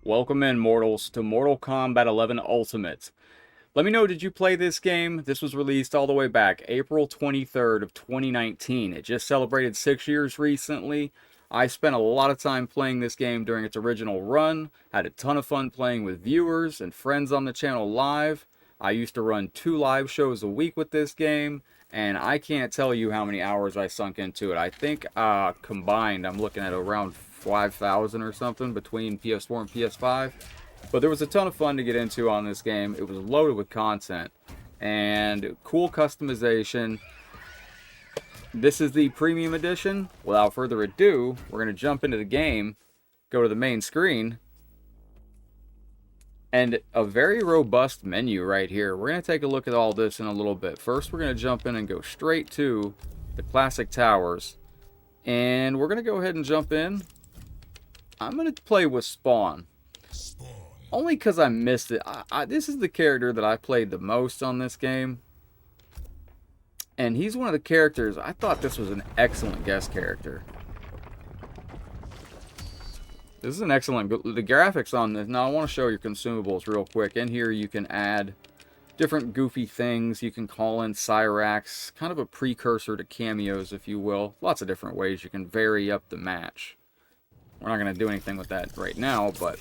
Welcome in, mortals, to Mortal Kombat 11 Ultimate. Let me know, did you play this game? This was released all the way back April 23rd of 2019. It just celebrated 6 years recently. I spent a lot of time playing this game during its original run, had a ton of fun playing with viewers and friends on the channel live. I used to run 2 live shows a week with this game, and I can't tell you how many hours I sunk into it. I think combined, I'm looking at around 5,000 or something between PS4 and PS5. But there was a ton of fun to get into on this game. It was loaded with content and cool customization. This is the premium edition. Without further ado, we're going to jump into the game, go to the main screen, and a very robust menu right here. We're going to take a look at all this in a little bit. First, we're going to jump in and go straight to the classic towers. And we're going to go ahead and jump in. I'm going to play with Spawn. Only because I missed it. This is the character that I played the most on this game. And he's one of the characters, I thought this was an excellent guest character. This is an excellent, the graphics on this. Now I want to show your consumables real quick. In here you can add different goofy things. You can call in Cyrax, kind of a precursor to cameos, if you will. Lots of different ways you can vary up the match. We're not going to do anything with that right now, but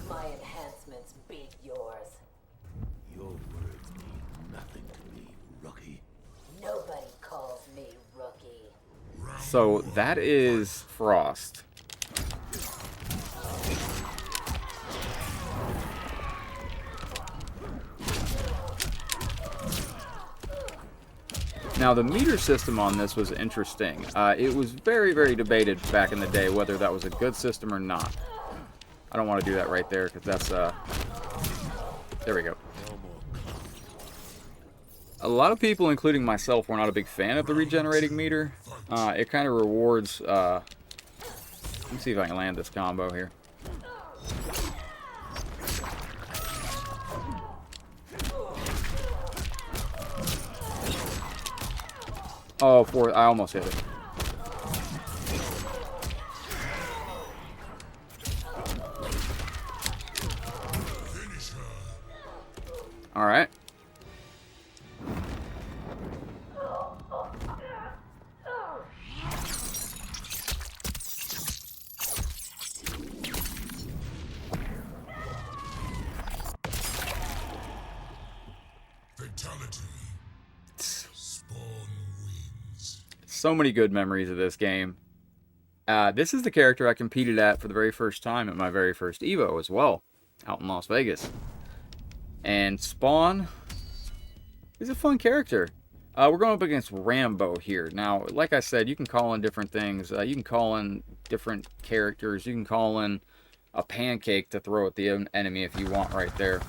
my enhancements beat yours. Your words mean nothing to me, rookie. Nobody calls me rookie. so that is Frost. Now, the meter system on this was interesting. It was very, very debated back in the day whether that was a good system or not. I don't want to do that right there because that's, there we go. A lot of people, including myself, were not a big fan of the regenerating meter. It kind of rewards, let me see if I can land this combo here. Oh, I almost hit it. All right. Fatality. Spawn wins. So many good memories of this game. This is the character I competed at for the very first time at my very first Evo as well, out in Las Vegas. And Spawn is a fun character. We're going up against Rambo here. Now, like I said, you can call in different things. You can call in different characters. You can call in a pancake to throw at the enemy if you want right there.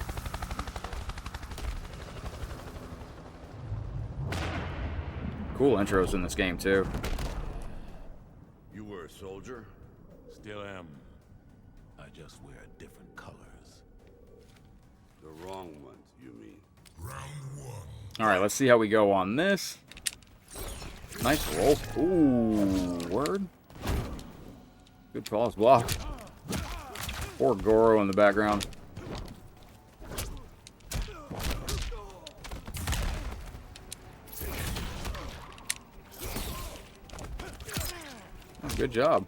Cool intros in this game, too. You were a soldier? Still am. I just wear different colors. The wrong ones, you mean? Round one. Alright, let's see how we go on this. Nice roll. Ooh, word. Good pause block. Poor Goro in the background. Oh, good job.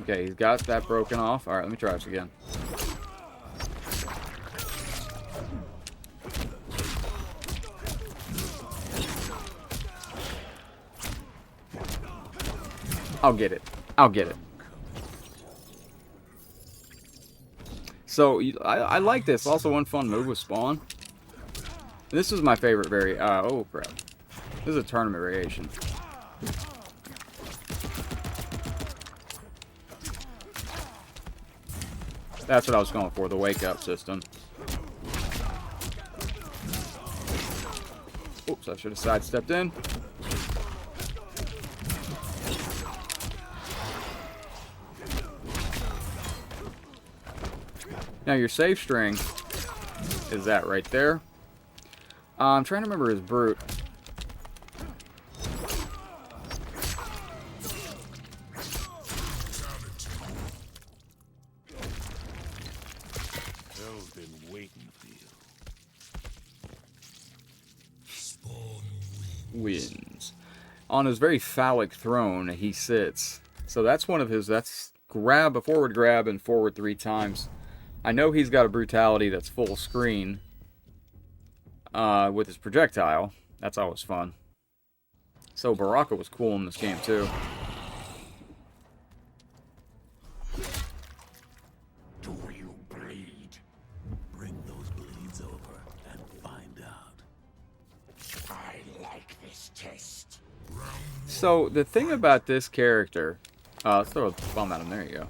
Okay, he's got that broken off. Alright, let me try this again. I'll get it. I'll get it. So, I like this. Also, one fun move with Spawn. This is my favorite oh crap. This is a tournament variation. That's what I was going for, the wake-up system. Oops, I should have sidestepped in. Now your save string is that right there. I'm trying to remember his brute. Hell's been waiting for you. Spawn Wins. On his very phallic throne, he sits. So that's one of his. That's grab, a forward grab, and forward 3 times. I know he's got a brutality that's full screen with his projectile. That's always fun. So Baraka was cool in this game too. Do you bleed? Bring those bleeds over and find out. I like this test. So the thing about this character, let's throw a bomb at him. There you go.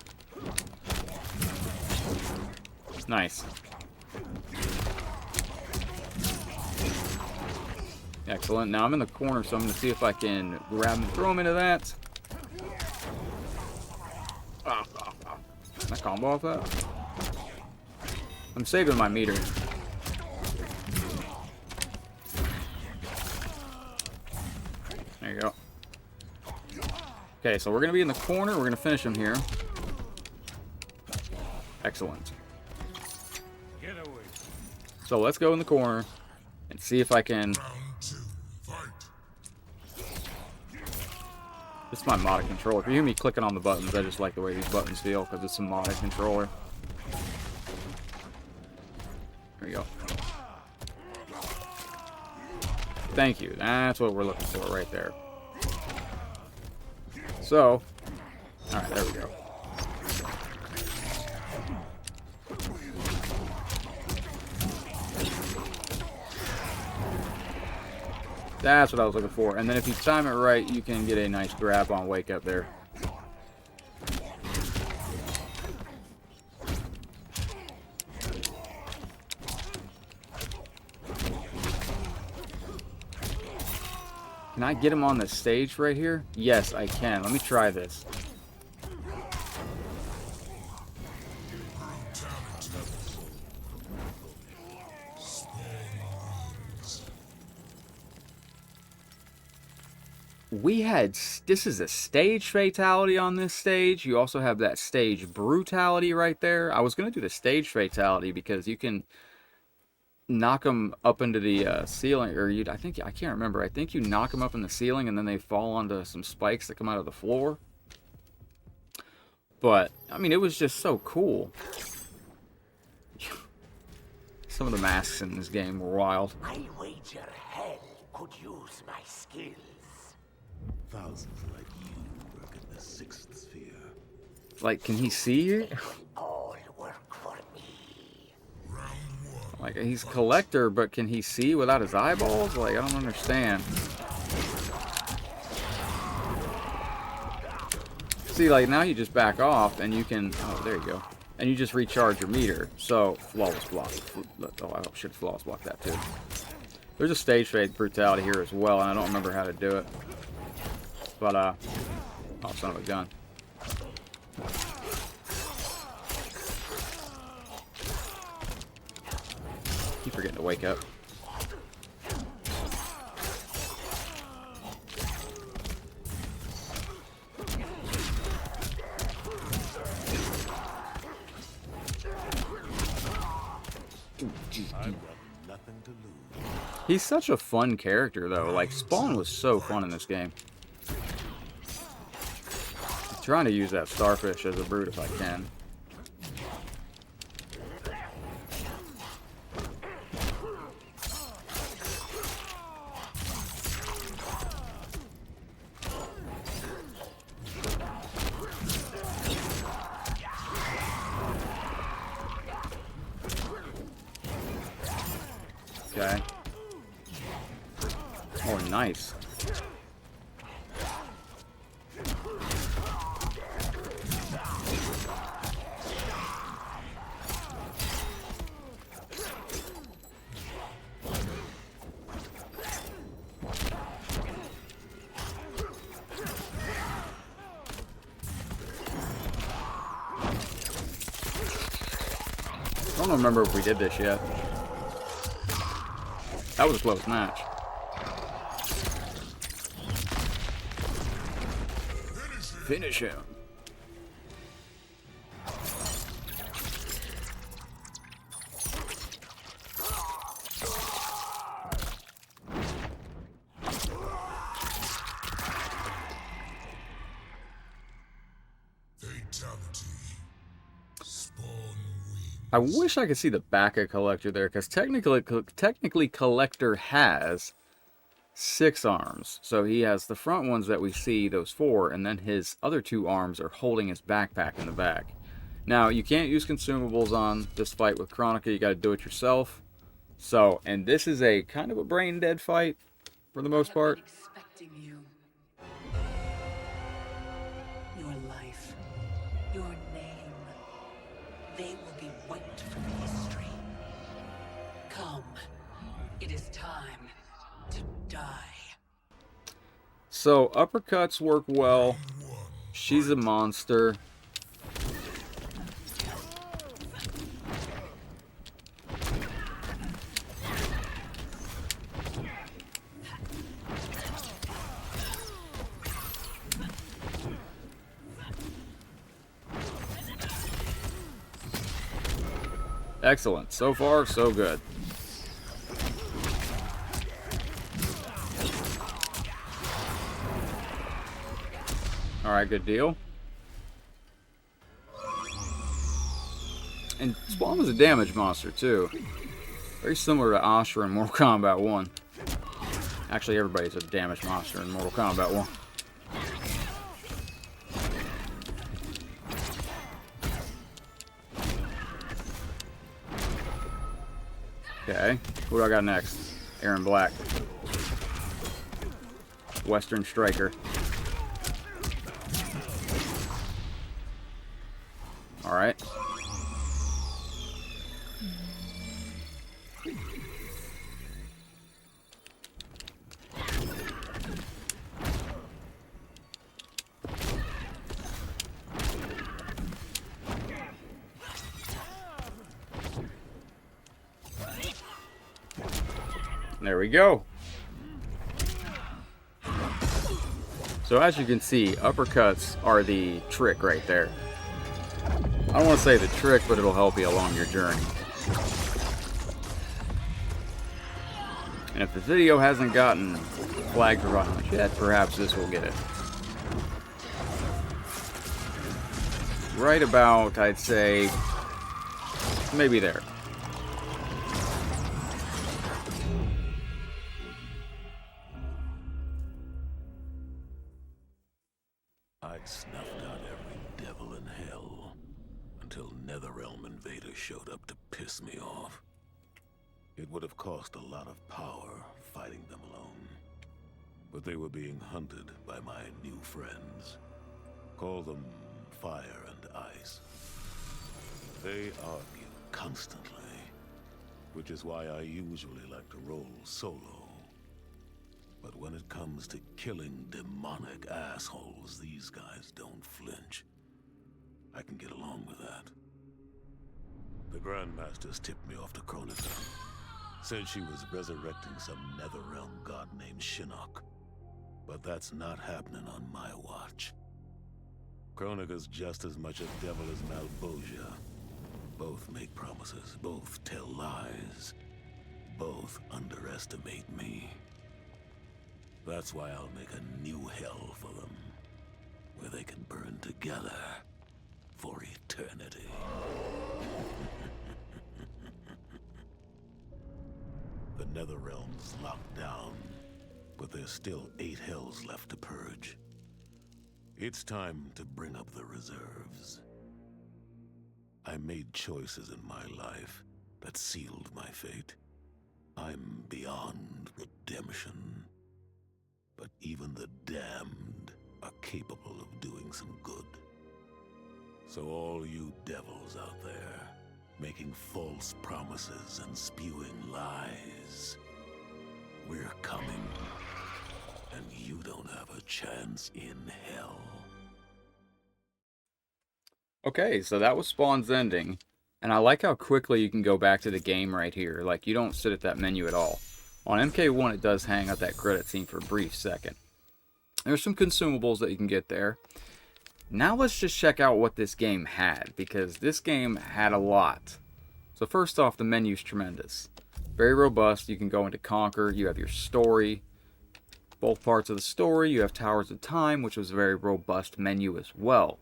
Nice. Excellent. Now I'm in the corner, so I'm going to see if I can grab him and throw him into that. Can I combo off that? I'm saving my meter. There you go. Okay, so we're going to be in the corner. We're going to finish him here. Excellent. Get away. So let's go in the corner and see if I can... round 2. Fight. This is my modded controller. If you hear me clicking on the buttons, I just like the way these buttons feel because it's a modded controller. There we go. Thank you. That's what we're looking for right there. So, alright, there we go. That's what I was looking for. And then if you time it right, you can get a nice grab on Wake Up there. Can I get him on the stage right here? Yes, I can. Let me try this. This is a stage fatality on this stage. You also have that stage brutality right there. I was going to do the stage fatality because you can knock them up into the ceiling, or I can't remember. I think you knock them up in the ceiling and then they fall onto some spikes that come out of the floor. But, I mean, it was just so cool. Some of the masks in this game were wild. I wager hell could use my skills. Thousands like you work in the 6th sphere. Like, can he see you? All work for me. Round 1. Like, he's collector, but can he see without his eyeballs? Like, I don't understand. See, like, now you just back off, and you can... Oh, there you go. And you just recharge your meter. So, flawless block. Oh, I should flawless block that, too. There's a stage fade brutality here as well, and I don't remember how to do it. But, oh, son of a gun. Keep forgetting to wake up. I've got nothing to lose. He's such a fun character, though. Like, Spawn was so fun in this game. I'm trying to use that starfish as a brute if I can. Okay. Oh, nice. I don't remember if we did this yet. That was a close match. Finish him. Fatality. Spawn wings. I wish I could see the back of Collector there, because technically Collector has 6 arms. So he has the front ones that we see, those 4, and then his other 2 arms are holding his backpack in the back. Now, you can't use consumables on this fight with Chronica, you gotta do it yourself. So, and this is a kind of a brain dead fight, for the most part. Expecting you. Your life, your name, they will be wiped from history. Come, it is time to die. So, uppercuts work well. She's a monster. Excellent. So far, so good. Alright, good deal. And Spawn was a damage monster, too. Very similar to Asher in Mortal Kombat 1. Actually, everybody's a damage monster in Mortal Kombat 1. Okay, who do I got next? Aaron Black. Western Striker. Alright. There we go. So as you can see, uppercuts are the trick right there. I don't want to say the trick, but it'll help you along your journey. And if the video hasn't gotten flagged for violence yet, perhaps this will get it. Right about, I'd say, maybe there. I'd snuffed out every devil in hell until Netherrealm invaders showed up to piss me off. It would have cost a lot of power fighting them alone, but they were being hunted by my new friends. Call them Fire and Ice. They argue constantly, which is why I usually like to roll solo. But when it comes to killing demonic assholes, these guys don't flinch. I can get along with that. The Grandmasters tipped me off to Kronika. Said she was resurrecting some Netherrealm god named Shinnok. But that's not happening on my watch. Kronika's just as much a devil as Malbosia. Both make promises, both tell lies. Both underestimate me. That's why I'll make a new hell for them, where they can burn together for eternity. The Netherrealm's locked down, but there's still 8 hells left to purge. It's time to bring up the reserves. I made choices in my life that sealed my fate. I'm beyond redemption. But even the damned are capable of doing some good. So all you devils out there, making false promises and spewing lies, we're coming. And you don't have a chance in hell. Okay, so that was Spawn's ending. And I like how quickly you can go back to the game right here. Like, you don't sit at that menu at all. On MK1, it does hang at that credit scene for a brief second. There's some consumables that you can get there. Now let's just check out what this game had, because this game had a lot. So first off, the menu's tremendous. Very robust. You can go into Conquer. You have your story. Both parts of the story. You have Towers of Time, which was a very robust menu as well.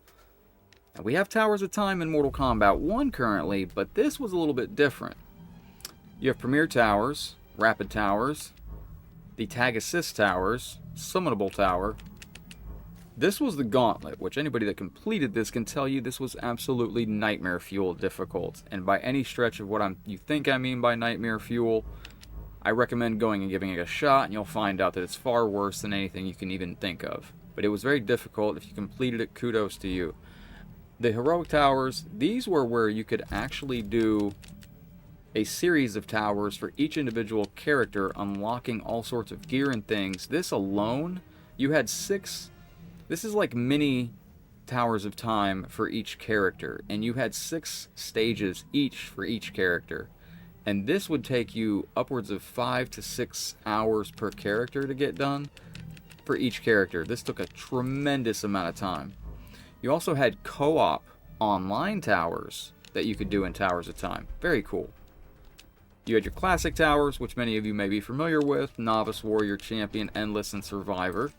Now, we have Towers of Time in Mortal Kombat 1 currently, but this was a little bit different. You have Premier Towers, Rapid Towers, the Tag Assist Towers, Summonable Tower. This was the Gauntlet, which anybody that completed this can tell you this was absolutely nightmare fuel difficult. And by any stretch of what you think I mean by nightmare fuel, I recommend going and giving it a shot, and you'll find out that it's far worse than anything you can even think of. But it was very difficult. If you completed it, kudos to you. The Heroic Towers, these were where you could actually do a series of towers for each individual character, unlocking all sorts of gear and things. This alone, you had 6... This is like mini Towers of Time for each character, and you had 6 stages each for each character. And this would take you upwards of 5 to 6 hours per character to get done for each character. This took a tremendous amount of time. You also had co-op online towers that you could do in Towers of Time. Very cool. You had your classic towers, which many of you may be familiar with: Novice, Warrior, Champion, Endless, and Survivor.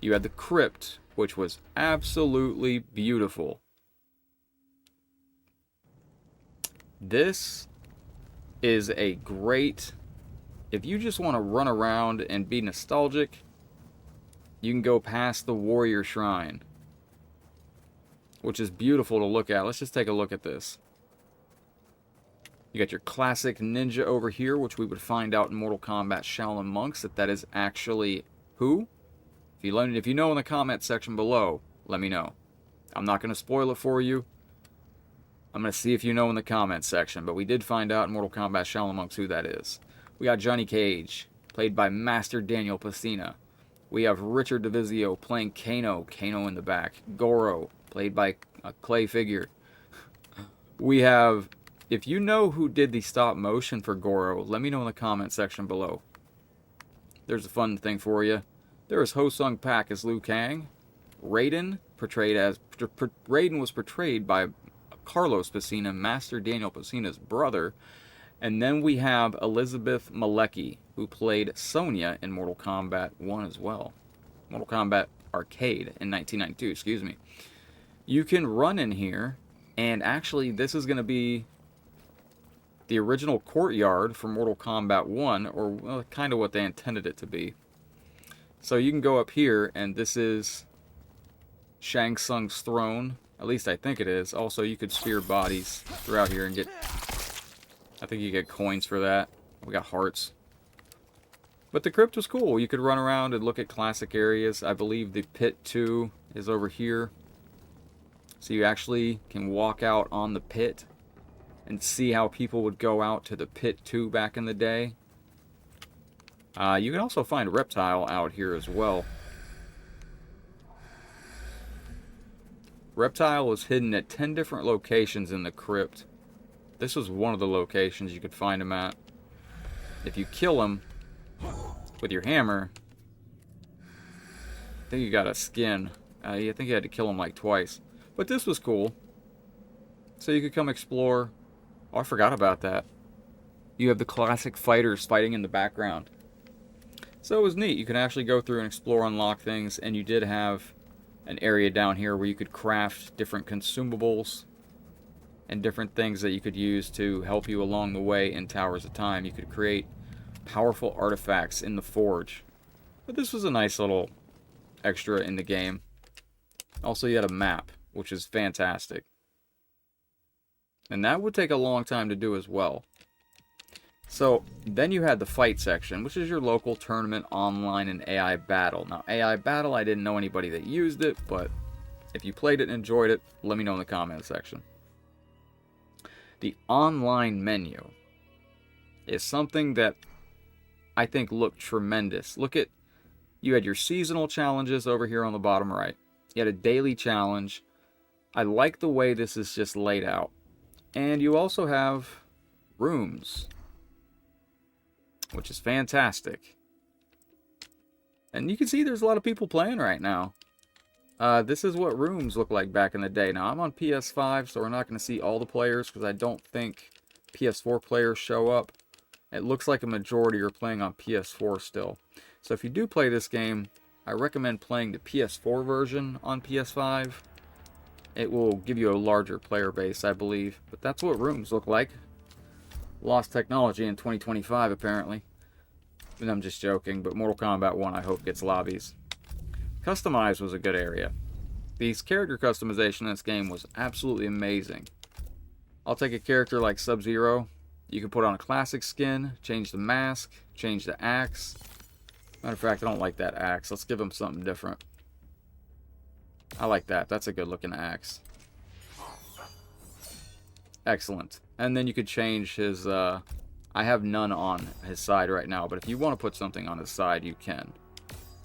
You had the Crypt, which was absolutely beautiful. This is a great... If you just want to run around and be nostalgic, you can go past the Warrior Shrine, which is beautiful to look at. Let's just take a look at this. You got your classic ninja over here, which we would find out in Mortal Kombat Shaolin Monks that is actually who? If you know in the comment section below, let me know. I'm not going to spoil it for you. I'm going to see if you know in the comment section, but we did find out in Mortal Kombat Shaolin Monks who that is. We got Johnny Cage, played by Master Daniel Pesina. We have Richard DeVizio playing Kano in the back. Goro, played by a clay figure. We have... If you know who did the stop motion for Goro, let me know in the comment section below. There's a fun thing for you. There is Ho Sung Pak as Liu Kang. Raiden was portrayed by Carlos Pesina, Master Daniel Pesina's brother. And then we have Elizabeth Malecki, who played Sonya in Mortal Kombat 1 as well. Mortal Kombat Arcade in 1992, excuse me. You can run in here, and actually this is going to be the original courtyard for Mortal Kombat 1, or well, kind of what they intended it to be. So you can go up here, and this is Shang Tsung's throne. At least I think it is. Also, you could spear bodies throughout here and get... I think you get coins for that. We got hearts. But the crypt was cool. You could run around and look at classic areas. I believe the pit 2 is over here. So you actually can walk out on the pit and see how people would go out to the pit 2 back in the day. You can also find Reptile out here as well. Reptile was hidden at 10 different locations in the crypt. This was one of the locations you could find him at. If you kill him with your hammer, I think you got a skin. I think you had to kill him like twice. But this was cool. So you could come explore. Oh, I forgot about that. You have the classic fighters fighting in the background. So it was neat. You could actually go through and explore, unlock things, and you did have an area down here where you could craft different consumables and different things that you could use to help you along the way in Towers of Time. You could create powerful artifacts in the forge. But this was a nice little extra in the game. Also, you had a map, which is fantastic. And that would take a long time to do as well. So, then you had the fight section, which is your local tournament, online, and AI battle. Now, AI battle, I didn't know anybody that used it, but if you played it and enjoyed it, let me know in the comment section. The online menu is something that I think looked tremendous. Look at, you had your seasonal challenges over here on the bottom right. You had a daily challenge. I like the way this is just laid out. And you also have rooms. which is fantastic. And you can see there's a lot of people playing right now. This is what rooms look like back in the day. Now, I'm on PS5, so we're not going to see all the players because I don't think PS4 players show up. It looks like a majority are playing on PS4 still. So if you do play this game, I recommend playing the PS4 version on PS5. It will give you a larger player base, I believe. But that's what rooms look like. Lost technology in 2025, apparently. And I'm just joking, but Mortal Kombat 1, I hope, gets lobbies. Customize was a good area. These character customization in this game was absolutely amazing. I'll take a character like Sub-Zero. You can put on a classic skin, change the mask, change the axe. Matter of fact, I don't like that axe. Let's give him something different. I like that. That's a good looking axe. Excellent. And then you could change his... I have none on his side right now, but if you want to put something on his side, you can.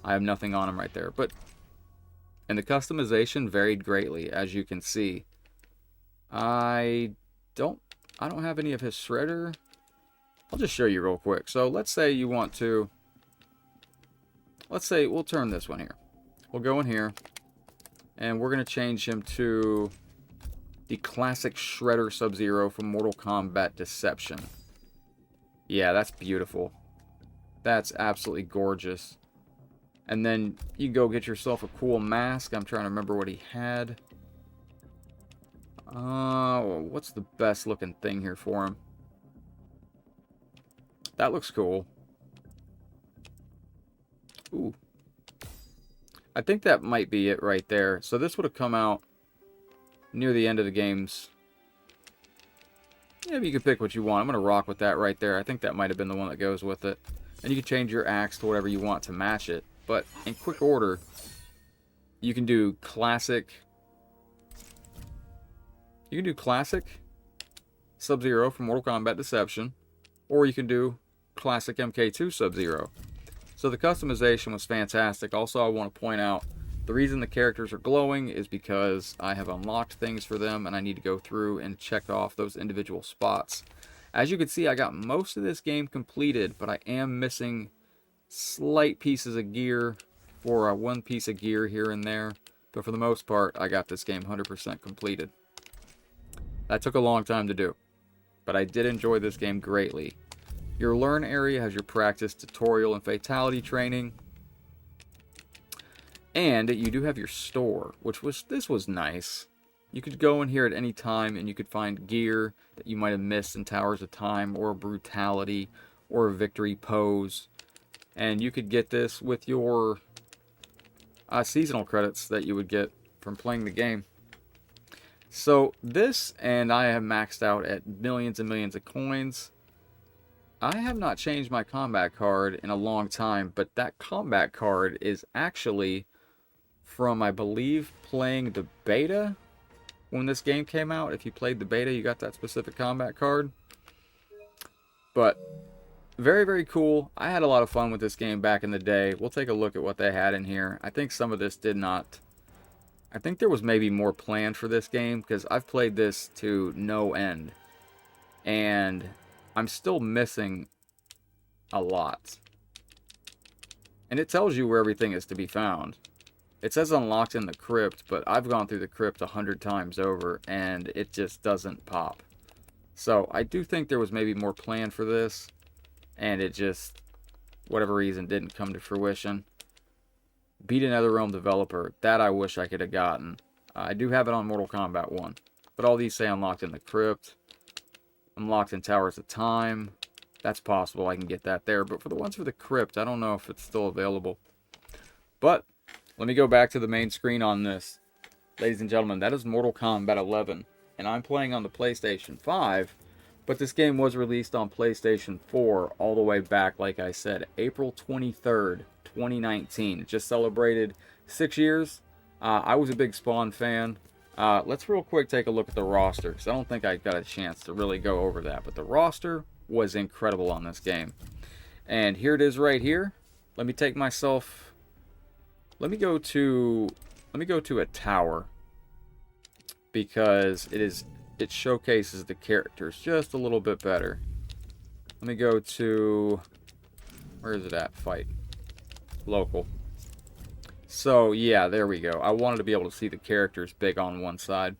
I have nothing on him right there. And the customization varied greatly, as you can see. I don't have any of his shredder. I'll just show you real quick. So let's say you want to... Let's say we'll turn this one here. We'll go in here. And we're going to change him to the classic Shredder Sub-Zero from Mortal Kombat Deception. Yeah, that's beautiful. That's absolutely gorgeous. And then you go get yourself a cool mask. I'm trying to remember what he had. What's the best looking thing here for him? That looks cool. Ooh. I think that might be it right there. So this would have come out near the end of the games. Yeah, you can pick what you want. I'm going to rock with that right there. I think that might have been the one that goes with it. And you can change your axe to whatever you want to match it. But in quick order, you can do classic... You can do classic Sub-Zero from Mortal Kombat Deception. Or you can do classic MK2 Sub-Zero. So the customization was fantastic. Also, I want to point out, the reason the characters are glowing is because I have unlocked things for them and I need to go through and check off those individual spots. As you can see, I got most of this game completed, but I am missing slight pieces of gear for one piece of gear here and there. But for the most part, I got this game 100% completed. That took a long time to do, but I did enjoy this game greatly. Your learn area has your practice, tutorial, and fatality training. And you do have your store, this was nice. You could go in here at any time and you could find gear that you might have missed in Towers of Time, or brutality, or a victory pose. And you could get this with your seasonal credits that you would get from playing the game. So this, and I have maxed out at millions and millions of coins. I have not changed my combat card in a long time, but that combat card is actually from, I believe, playing the beta when this game came out. If you played the beta, you got that specific combat card. But very, very cool. I had a lot of fun with this game back in the day. We'll take a look at what they had in here. I think some of this did not... I think there was maybe more planned for this game, because I've played this to no end. And I'm still missing a lot. And it tells you where everything is to be found. It says unlocked in the crypt, but I've gone through the crypt 100 times over, and it just doesn't pop. So I do think there was maybe more planned for this, and it just, whatever reason, didn't come to fruition. Beat a NetherRealm developer. That I wish I could have gotten. I do have it on Mortal Kombat 1. But all these say unlocked in the crypt. Unlocked in Towers of Time. That's possible. I can get that there. But for the ones for the crypt, I don't know if it's still available. But let me go back to the main screen on this. Ladies and gentlemen, that is Mortal Kombat 11. And I'm playing on the PlayStation 5. But this game was released on PlayStation 4 all the way back, like I said, April 23rd, 2019. It just celebrated 6 years. I was a big Spawn fan. Let's real quick take a look at the roster, because I don't think I got a chance to really go over that. But the roster was incredible on this game. And here it is right here. Let me take myself... Let me go to a tower. Because it showcases the characters just a little bit better. Let me go to Where is it at? Fight. Local. So, yeah, there we go. I wanted to be able to see the characters big on one side.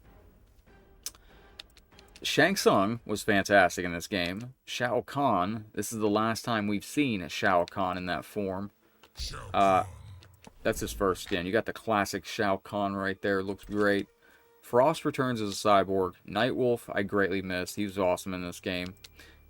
Shang Tsung was fantastic in this game. Shao Kahn, this is the last time we've seen Shao Kahn in that form. That's his first skin. You got the classic Shao Kahn right there. Looks great. Frost returns as a cyborg. Nightwolf, I greatly missed. He was awesome in this game.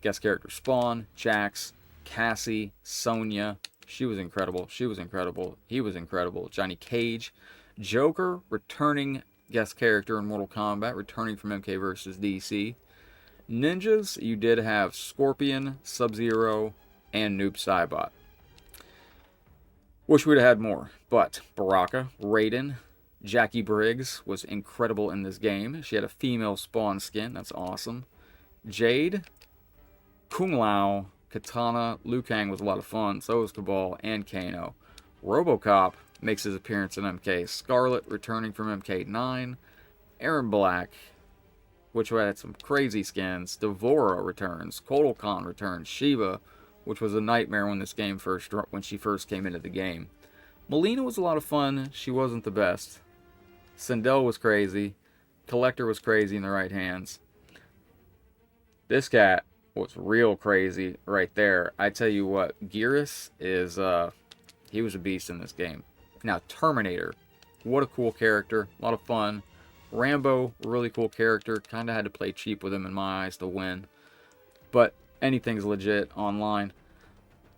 Guest character Spawn, Jax, Cassie, Sonya. She was incredible. She was incredible. He was incredible. Johnny Cage. Joker, returning guest character in Mortal Kombat, returning from MK vs. DC. Ninjas, you did have Scorpion, Sub-Zero, and Noob Saibot. Wish we'd have had more, but Baraka, Raiden, Jackie Briggs was incredible in this game. She had a female Spawn skin. That's awesome. Jade, Kung Lao, Katana, Liu Kang was a lot of fun. So was Cabal and Kano. RoboCop makes his appearance in MK. Scarlet returning from MK9. Aaron Black, which had some crazy skins. Devora returns. Kotal Khan returns. Shiva, which was a nightmare when she first came into the game. Melina was a lot of fun. She wasn't the best. Sindel was crazy. Collector was crazy in the right hands. This cat was real crazy right there. I tell you what, Gearus is, he was a beast in this game. Now, Terminator. What a cool character. A lot of fun. Rambo, really cool character. Kind of had to play cheap with him in my eyes to win. But anything's legit online.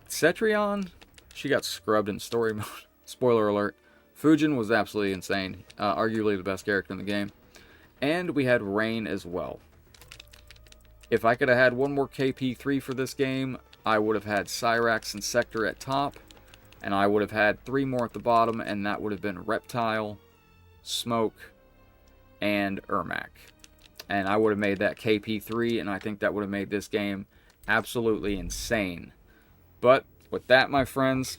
Cetrion, she got scrubbed in story mode. Spoiler alert. Fujin was absolutely insane. Arguably the best character in the game. And we had Rain as well. If I could have had one more KP3 for this game, I would have had Cyrax and Sector at top. And I would have had 3 more at the bottom, and that would have been Reptile, Smoke, and Ermac. And I would have made that KP3, and I think that would have made this game absolutely insane. But with that, my friends,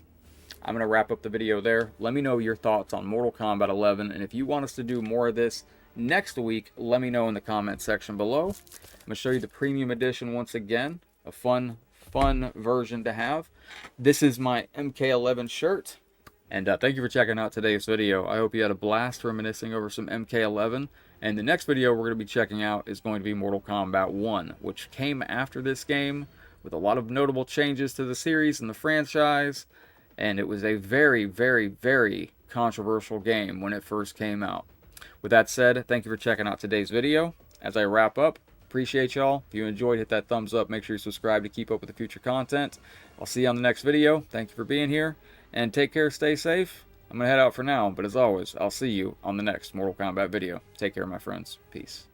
I'm going to wrap up the video there. Let me know your thoughts on Mortal Kombat 11, and if you want us to do more of this next week, let me know in the comment section below. I'm going to show you the Premium Edition once again. A fun version to have. This is my MK11 shirt. And thank you for checking out today's video. I hope you had a blast reminiscing over some MK11. And the next video we're going to be checking out is going to be Mortal Kombat 1, which came after this game with a lot of notable changes to the series and the franchise. And it was a very, very, very controversial game when it first came out. With that said, thank you for checking out today's video. As I wrap up, appreciate y'all. If you enjoyed, hit that thumbs up. Make sure you subscribe to keep up with the future content. I'll see you on the next video. Thank you for being here. And take care, stay safe. I'm going to head out for now. But as always, I'll see you on the next Mortal Kombat video. Take care, my friends. Peace.